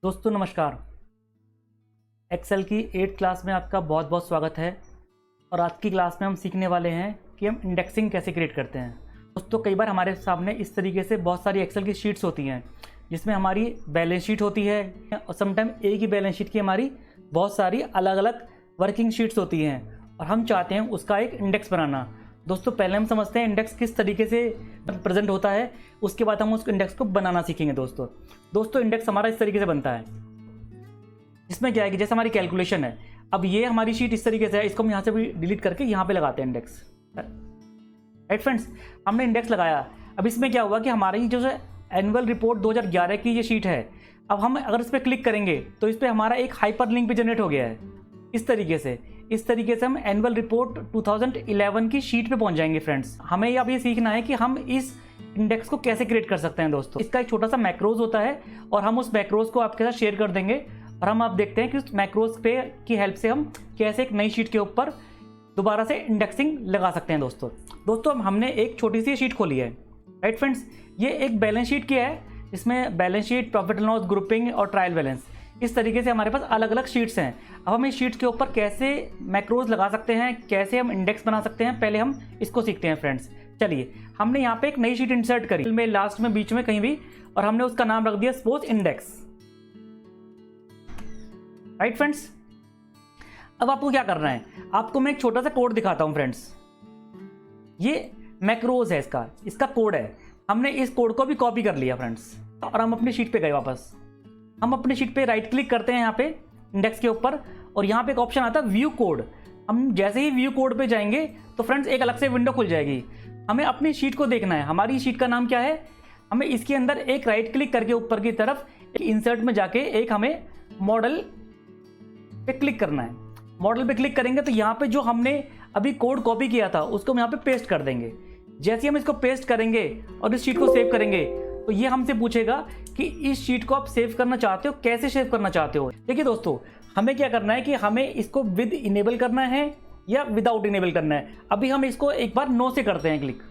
दोस्तों नमस्कार। एक्सेल की 8th क्लास में आपका बहुत बहुत स्वागत है। और आज की क्लास में हम सीखने वाले हैं कि हम इंडेक्सिंग कैसे क्रिएट करते हैं। दोस्तों कई बार हमारे सामने इस तरीके से बहुत सारी एक्सेल की शीट्स होती हैं जिसमें हमारी बैलेंस शीट होती है और समटाइम एक ही बैलेंस शीट की हमारी बहुत सारी अलग अलग वर्किंग शीट्स होती हैं और हम चाहते हैं उसका एक इंडेक्स बनाना। दोस्तों पहले हम समझते हैं इंडेक्स किस तरीके से प्रेजेंट होता है, उसके बाद हम उस इंडेक्स को बनाना सीखेंगे। दोस्तों इंडेक्स हमारा इस तरीके से बनता है। इसमें क्या है कि जैसे हमारी कैलकुलेशन है, अब ये हमारी शीट इस तरीके से है, इसको हम यहाँ से भी डिलीट करके यहाँ पे लगाते हैं इंडेक्स। राइट फ्रेंड्स, हमने इंडेक्स लगाया। अब इसमें क्या हुआ कि हमारी जो है एनुअल रिपोर्ट 2011 की ये शीट है। अब हम अगर इस पर क्लिक करेंगे तो इस पर हमारा एक हाइपर लिंक भी जनरेट हो गया है। इस तरीके से हम एनुअल रिपोर्ट 2011 की शीट पे पहुंच जाएंगे। फ्रेंड्स हमें अब ये सीखना है कि हम इस इंडेक्स को कैसे क्रिएट कर सकते हैं। दोस्तों इसका एक छोटा सा मैक्रोज होता है और हम उस मैक्रोज को आपके साथ शेयर कर देंगे और हम आप देखते हैं कि उस मैक्रोज पे की हेल्प से हम कैसे एक नई शीट के ऊपर दोबारा से इंडेक्सिंग लगा सकते हैं। दोस्तों हमने एक छोटी सी शीट खोली है। राइट फ्रेंड्स, ये एक बैलेंस शीट की है। इसमें balance sheet, profit and loss, grouping और ट्रायल बैलेंस, इस तरीके से हमारे पास अलग अलग शीट्स हैं। अब हम इस शीट्स के ऊपर कैसे मैक्रोज लगा सकते हैं, कैसे हम इंडेक्स बना सकते हैं, पहले हम इसको सीखते हैं। फ्रेंड्स चलिए, हमने यहाँ पे एक नई शीट इंसर्ट करी में, लास्ट में, बीच में, कहीं भी, और हमने उसका नाम रख दिया सपोज इंडेक्स। राइट फ्रेंड्स, अब आपको क्या करना है, आपको मैं एक छोटा सा कोड दिखाता हूं। फ्रेंड्स ये मैक्रोज है, इसका कोड है। हमने इस कोड को भी कॉपी कर लिया फ्रेंड्स और हम अपनी शीट पे गए वापस। हम अपनी शीट पे राइट क्लिक करते हैं यहाँ पे इंडेक्स के ऊपर और यहाँ पे एक ऑप्शन आता है व्यू कोड। हम जैसे ही व्यू कोड पे जाएंगे तो फ्रेंड्स एक अलग से विंडो खुल जाएगी। हमें अपनी शीट को देखना है। हमारी शीट का नाम क्या है, हमें इसके अंदर एक राइट क्लिक करके ऊपर की तरफ एक इंसर्ट में जाके एक हमें मॉडल पे क्लिक करना है। मॉडल पे क्लिक करेंगे तो यहाँ पे जो हमने अभी कोड कॉपी किया था उसको हम यहाँ पे पेस्ट कर देंगे। जैसे हम इसको पेस्ट करेंगे और इस शीट को सेव करेंगे तो ये हमसे पूछेगा कि इस शीट को आप सेव करना चाहते हो, कैसे सेव करना चाहते हो। देखिए दोस्तों, हमें क्या करना है कि हमें इसको विद इनेबल करना है या विदाउट इनेबल करना है। अभी हम इसको एक बार नो से करते हैं क्लिक।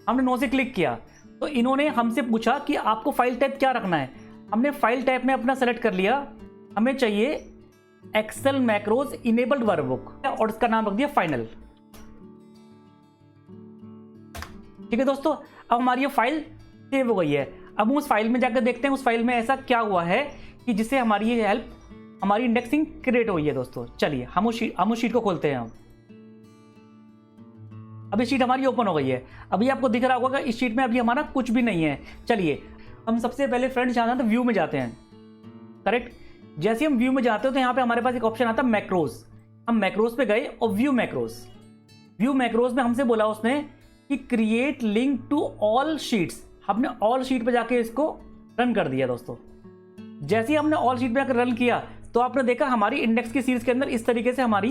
हमने नो से क्लिक किया तो इन्होंने हमसे पूछा कि आपको फाइल टाइप क्या रखना है। हमने फाइल टाइप में अपना सेलेक्ट कर लिया। हमें चाहिए एक्सेल मैक्रोज इनेबल्ड वर्कबुक और इसका नाम रख दिया फाइनल। ठीक है दोस्तों, अब हमारी ये फाइल सेव हो गई है। अब हम उस फाइल में जाकर देखते हैं उस फाइल में ऐसा क्या हुआ है कि जिससे हमारी ये हेल्प, हमारी इंडेक्सिंग क्रिएट हुई है। दोस्तों चलिए हम उस शीट को खोलते हैं। अभी शीट हमारी ओपन हो गई है। अभी आपको दिख रहा होगा कि इस शीट में अभी हमारा कुछ भी नहीं है। चलिए हम सबसे पहले फ्रेंड्स जाना तो व्यू में जाते हैं। करेक्ट, जैसे हम व्यू में जाते हो तो यहाँ पे हमारे पास एक ऑप्शन आता है मैक्रोज। हम मैक्रोज पे गए और व्यू मैक्रोज में हमसे बोला उसने कि create link to all sheets. हमने ऑल शीट पे जाके इसको रन कर दिया। दोस्तों जैसे ही हमने ऑल शीट पे जाकर रन किया तो आपने देखा हमारी इंडेक्स की सीरीज के अंदर इस तरीके से हमारी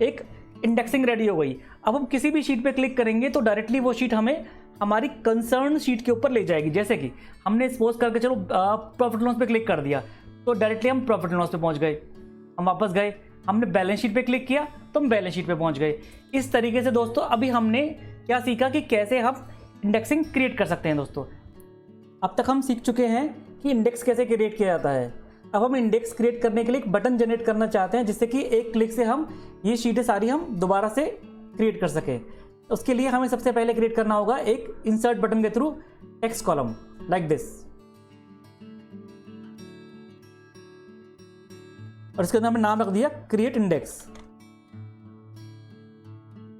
एक इंडेक्सिंग रेडी हो गई। अब हम किसी भी शीट पे क्लिक करेंगे तो डायरेक्टली वो शीट हमें हमारी कंसर्न शीट के ऊपर ले जाएगी। जैसे कि हमने सपोज करके चलो प्रॉफिट लॉस पे क्लिक कर दिया तो डायरेक्टली हम प्रॉफिट लॉस पे पहुंच गए। हम वापस गए, हमने बैलेंस शीट पे क्लिक किया तो हम बैलेंस शीट पे पहुंच गए। इस तरीके से दोस्तों अभी हमने क्या सीखा कि कैसे हम इंडेक्सिंग क्रिएट कर सकते हैं। दोस्तों अब तक हम सीख चुके हैं कि इंडेक्स कैसे क्रिएट किया जाता है। अब हम इंडेक्स क्रिएट करने के लिए एक बटन जनरेट करना चाहते हैं जिससे कि एक क्लिक से हम ये शीटें सारी हम दोबारा से क्रिएट कर सकें। उसके लिए हमें सबसे पहले क्रिएट करना होगा एक इंसर्ट बटन के through text column like this, और इसके अंदर हमने नाम रख दिया क्रिएट इंडेक्स।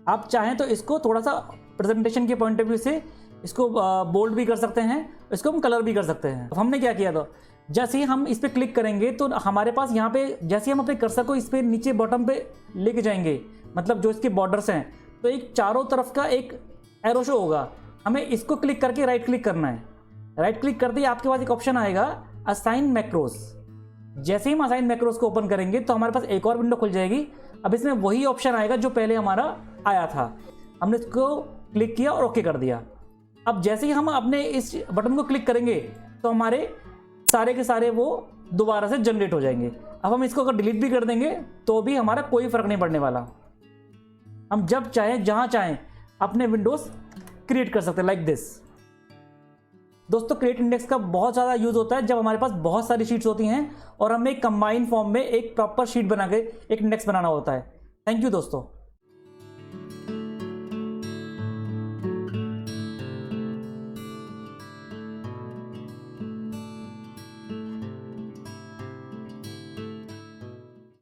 आप चाहें तो इसको थोड़ा सा प्रेजेंटेशन के पॉइंट ऑफ व्यू से इसको बोल्ड भी कर सकते हैं, इसको हम कलर भी कर सकते हैं। तो हमने क्या किया था, जैसे ही हम इस पर क्लिक करेंगे तो हमारे पास यहाँ पे जैसे ही हम अपने कर्सर को इस पे नीचे बॉटम पे लेके जाएंगे, मतलब जो इसके बॉर्डर्स हैं, तो एक चारों तरफ का एक एरो शो होगा। हमें इसको क्लिक करके राइट क्लिक करना है। राइट क्लिक करते ही आपके पास एक ऑप्शन आएगा असाइन मैक्रोज। जैसे ही हम असाइन मैक्रोज को ओपन करेंगे तो हमारे पास एक और विंडो खुल जाएगी। अब इसमें वही ऑप्शन आएगा जो पहले हमारा आया था। हमने इसको क्लिक किया और ओके कर दिया। अब जैसे ही हम अपने इस बटन को क्लिक करेंगे तो हमारे सारे के सारे वो दोबारा से जनरेट हो जाएंगे। अब हम इसको अगर डिलीट भी कर देंगे तो भी हमारा कोई फर्क नहीं पड़ने वाला। हम जब चाहें जहां चाहें अपने विंडोज क्रिएट कर सकते हैं लाइक दिस। दोस्तों क्रिएट इंडेक्स का बहुत ज़्यादा यूज़ होता है जब हमारे पास बहुत सारी शीट्स होती हैं और हमें एक कंबाइंड फॉर्म में एक प्रॉपर शीट बना के एक इंडेक्स बनाना होता है। थैंक यू दोस्तों।